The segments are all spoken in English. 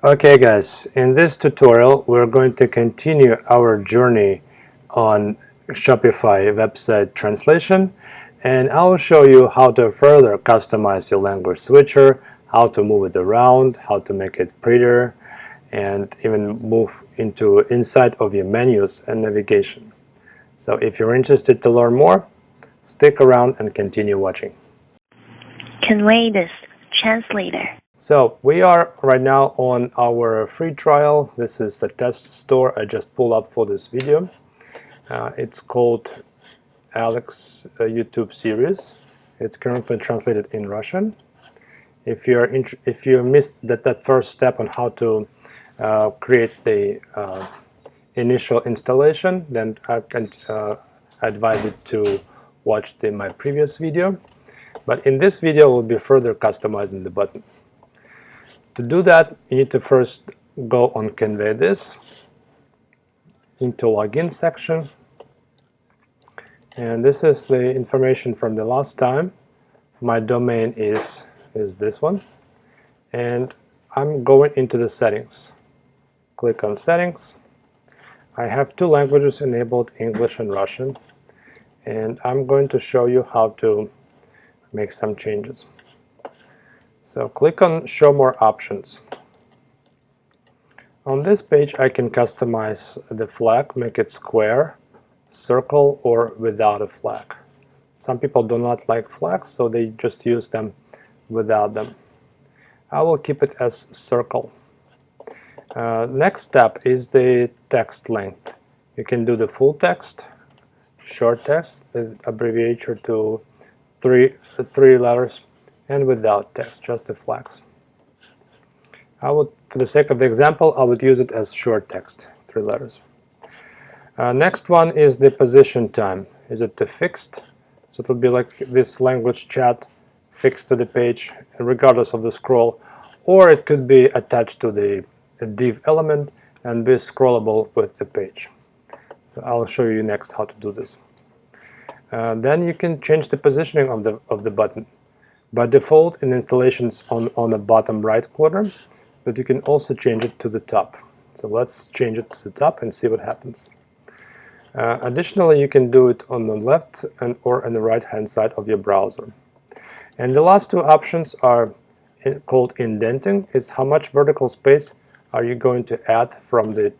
Okay guys, in this tutorial we're going to continue our journey on Shopify website translation, and I'll show you how to further customize your language switcher, how to move it around, how to make it prettier, and even move into inside of your menus and navigation. So if you're interested to learn more, stick around and continue watching. Convey translator. So we are right now on our free trial. This is the test store I just pulled up for this video. It's called Alex YouTube series. It's currently translated in Russian. If you missed that first step on how to create the initial installation, then I can advise you to watch my previous video. But in this video, we'll be further customizing the button. To do that, you need to first go on Convey This into Login section. And this is the information from the last time. My domain is this one. And I'm going into the settings. Click on Settings. I have two languages enabled, English and Russian. And I'm going to show you how to make some changes. So click on Show More Options. On this page I can customize the flag, make it square, circle, or without a flag. Some people do not like flags, so they just use them without them. I will keep it as circle. Next step is the text length. You can do the full text, short text, abbreviature to three letters, and without text, just the flags. For the sake of the example, I would use it as short text, 3 letters. Next one is the position time. Is it fixed? So it will be like this language chat fixed to the page, regardless of the scroll, or it could be attached to the div element and be scrollable with the page. So I'll show you next how to do this. Then you can change the positioning of the button. By default, in installations on the bottom right corner, but you can also change it to the top. So let's change it to the top and see what happens. Additionally, you can do it on the left or on the right hand side of your browser. And the last two options are called indenting. It's how much vertical space are you going to add from the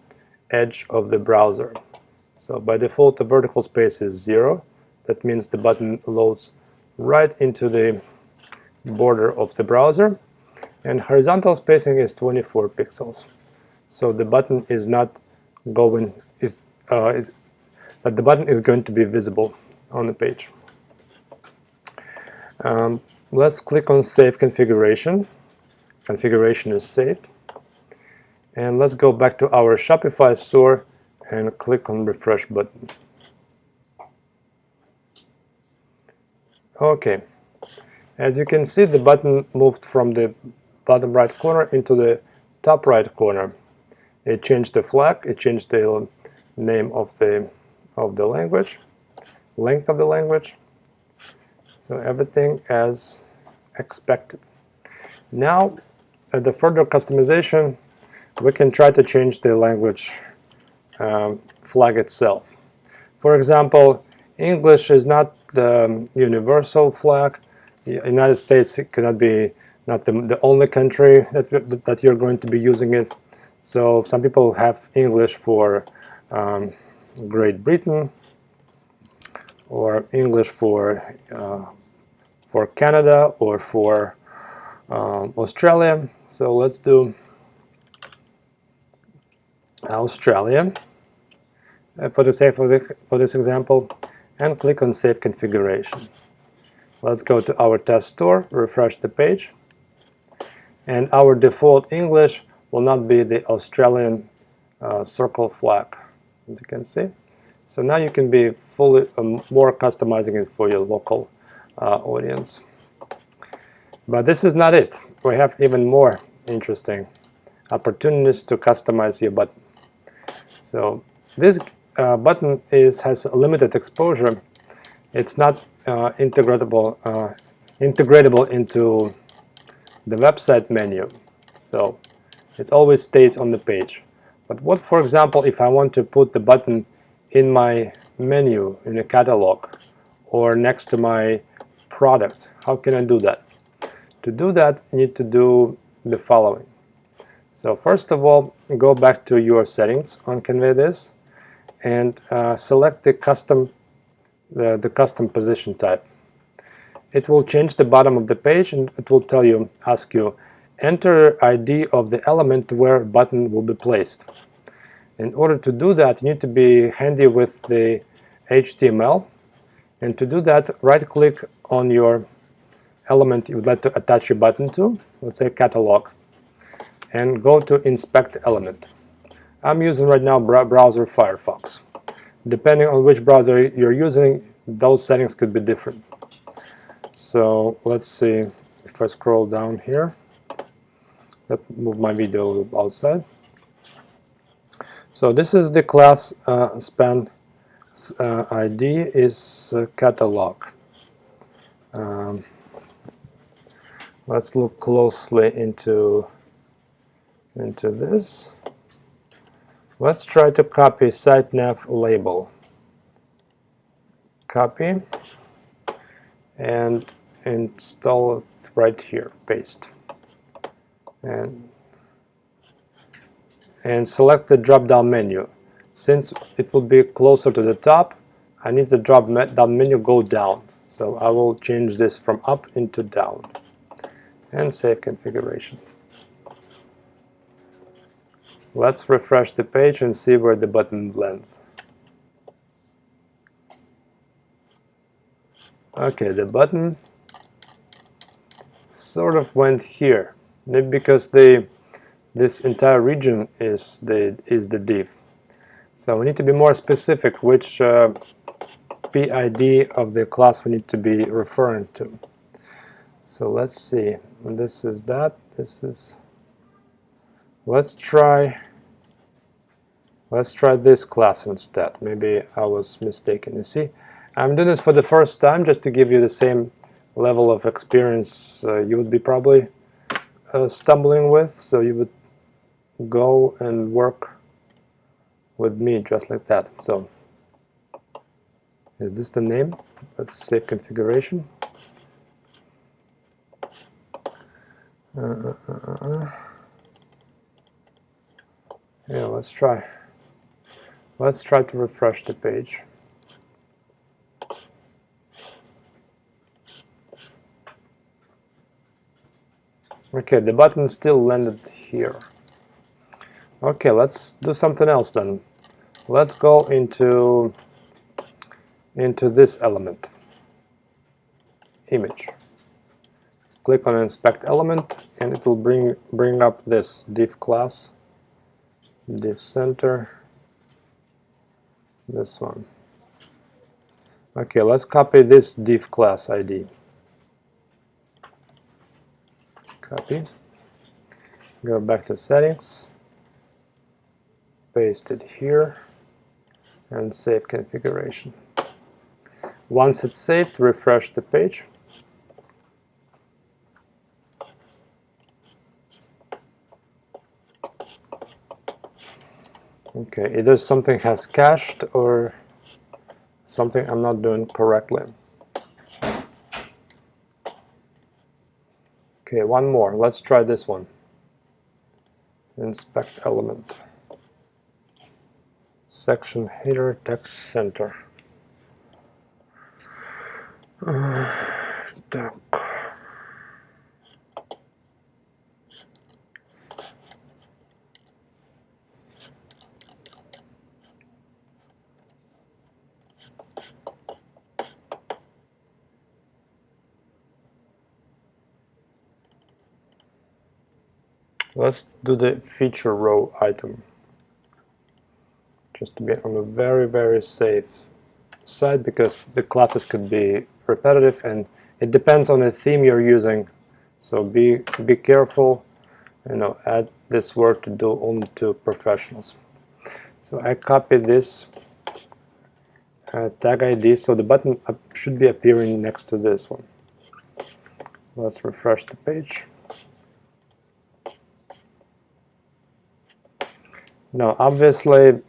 edge of the browser. So by default, the vertical space is 0. That means the button loads right into the border of the browser, and horizontal spacing is 24 pixels. So the button is not going the button is going to be visible on the page. Let's click on Save Configuration. Configuration is saved. And let's go back to our Shopify store and click on Refresh button. Okay. As you can see, the button moved from the bottom right corner into the top right corner. It changed the flag, it changed the name of the language, length of the language. So everything as expected. Now, at the further customization, we can try to change the language flag itself. For example, English is not the universal flag. The United States cannot be not the only country that you're going to be using it. So some people have English for Great Britain, or English for Canada, or for Australia. So let's do Australia for the sake for this example, and click on Save Configuration. Let's go to our test store, refresh the page, and our default English will not be the Australian circle flag, as you can see. So now you can be fully more customizing it for your local audience. But this is not it. We have even more interesting opportunities to customize your button. So this button has a limited exposure. It's not integratable into the website menu. So It always stays on the page. But what, for example, if I want to put the button in my menu in a catalog or next to my product? How can I do that? To do that, you need to do the following. So first of all, go back to your settings on Convey This and select the custom position type. It will change the bottom of the page and it will ask you, enter ID of the element where button will be placed. In order to do that, you need to be handy with the HTML, and to do that, right-click on your element you would like to attach your button to, let's say catalog, and go to inspect element. I'm using right now browser Firefox. Depending on which browser you're using, those settings could be different. So let's see, if I scroll down here, let's move my video outside. So this is the class span ID is catalog. Let's look closely into this. Let's try to copy sitenav label. Copy and install it right here. Paste and select the drop-down menu. Since it will be closer to the top, I need the drop-down menu go down. So I will change this from up into down and save configuration. Let's refresh the page and see where the button lands. Okay, the button sort of went here, maybe because this entire region is the div. So we need to be more specific which PID of the class we need to be referring to. So let's see. This is that. This is. Let's try this class instead. Maybe I was mistaken. You see, I'm doing this for the first time just to give you the same level of experience you would be probably stumbling with. So you would go and work with me just like that. So is this the name? Let's save configuration. Yeah, let's try to refresh the page. Okay, the button still landed here. Okay, let's do something else then. Let's go into this element, image. Click on inspect element and it will bring up this div class, div center, this one. Okay, let's copy this div class ID. Copy. Go back to settings, paste it here, and save configuration. Once it's saved, refresh the page. Okay, either something has cached or something I'm not doing correctly. Okay, one more. Let's try this one. Inspect element. Section header text center. Doc. Let's do the feature row item, just to be on a very, very safe side, because the classes could be repetitive and it depends on the theme you're using. So be careful, add this word to do only to professionals. So I copied this tag ID, so the button should be appearing next to this one. Let's refresh the page. Now, obviously,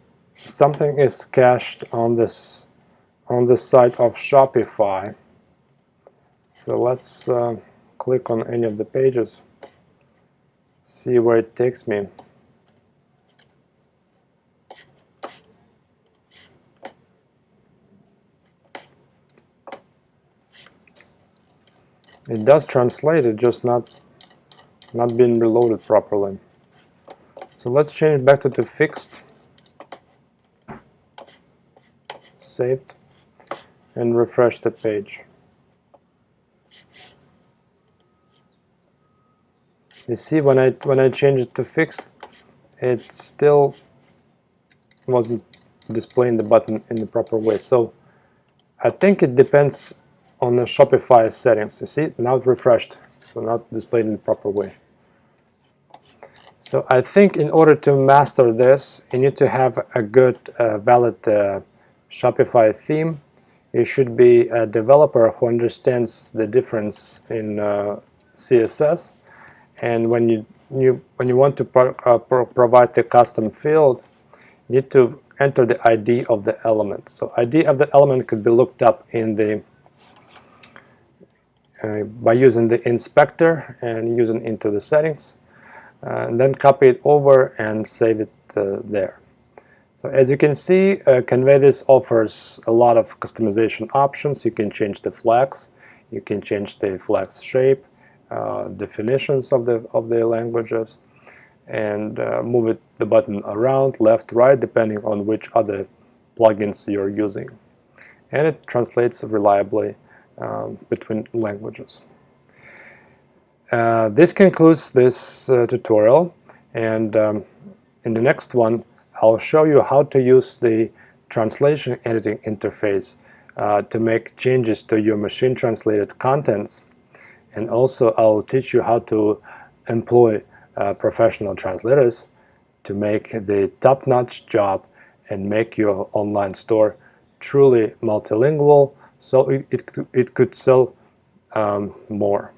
something is cached on the site of Shopify. So let's click on any of the pages, see where it takes me. It does translate, it just not being reloaded properly. So let's change it back to the fixed, saved, and refresh the page. You see, when I change it to fixed, it still wasn't displaying the button in the proper way. So I think it depends on the Shopify settings. You see, now it's refreshed, so not displayed in the proper way. So I think in order to master this, you need to have a good, valid Shopify theme. You should be a developer who understands the difference in CSS, and when you want to provide the custom field, you need to enter the ID of the element. So ID of the element could be looked up in the by using the inspector and using into the settings, and then copy it over and save it there. So as you can see, Convey This offers a lot of customization options. You can change the flags, you can change the flags shape, definitions of the languages, and move the button around, left, right, depending on which other plugins you're using. And it translates reliably between languages. This concludes this tutorial, and in the next one I'll show you how to use the translation editing interface to make changes to your machine translated contents, and also I'll teach you how to employ professional translators to make the top-notch job and make your online store truly multilingual, so it could sell more.